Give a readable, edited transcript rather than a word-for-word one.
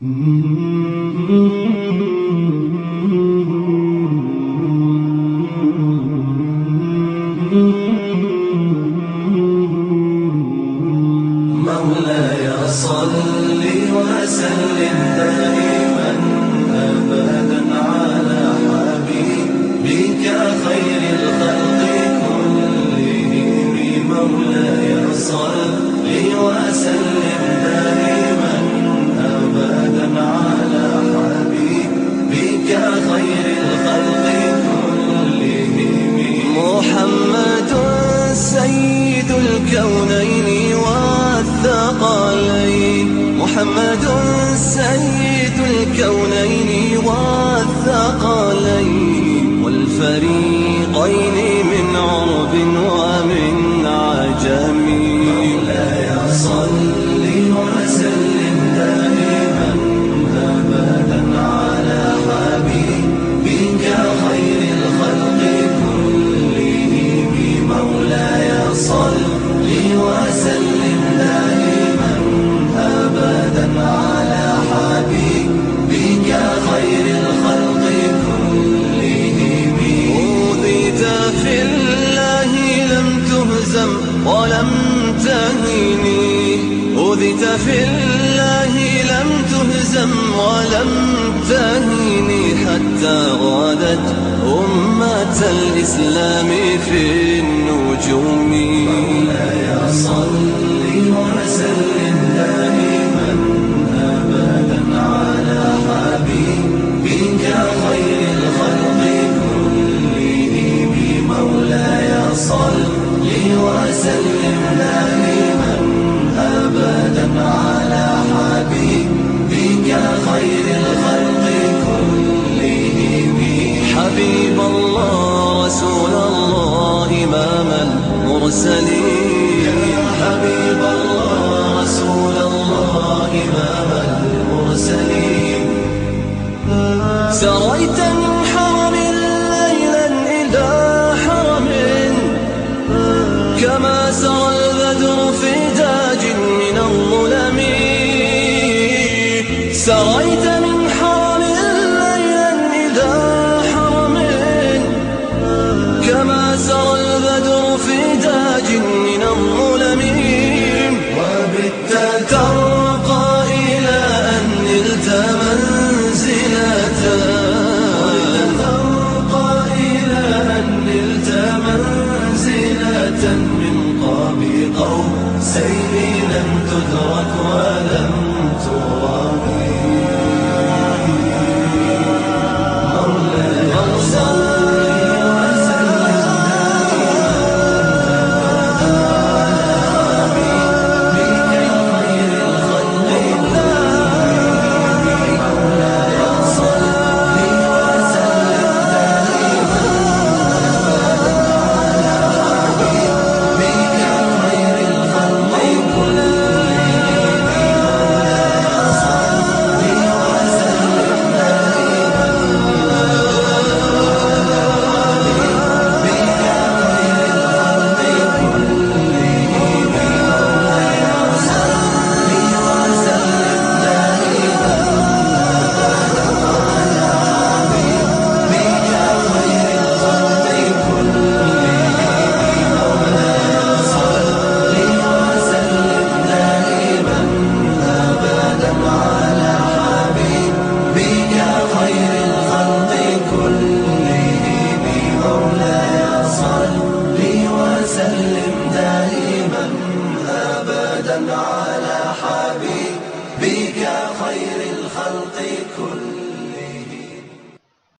مولاي صل وسلم دائما أبدا على حبيبك خير الخلق كلهم. مولاي صل وسلم دائما أبدا على حبيبك خير الخلق كلهم. محمد سيد الكونين والثقلين، محمد سيد الكونين والثقلين والفريقين من عرب ومن عجم. مولاي صل وسلم دائما أبدا على حبيبك خير الخلق كلهم. مولاي صل وسلم دائما أبدا على حبيبك خير الخلق كلهم. أوذيت في الله لم تهزم ولم تهني، أوذيت في الله لم تهزم ولم تهني حتى غادت أمة الإسلام في النجوم. مولاي صل وسلم دائما أبدا على حبيبك خير الخلق كلهم. مولاي صل وسلم دائما أبدا على حبيبك خير الخلق كلهم. حبيب الله رسول الله إمام المرسلين، حبيب الله رسول الله إمام المرسلين. سريت من حرم ليلا إلى حرم كما سرى البدر في تاج من الظلم. سريت من حرم ليلا إلى حرم كما سرى البدر في تاج من الظلم. وبت ترقى إلى أن نلت منزلة، ترقى إلى أن نلت منزلة من قاب قوسين لم تدرك ولم ترام. وسلم دائما أبدا على حبيبك خير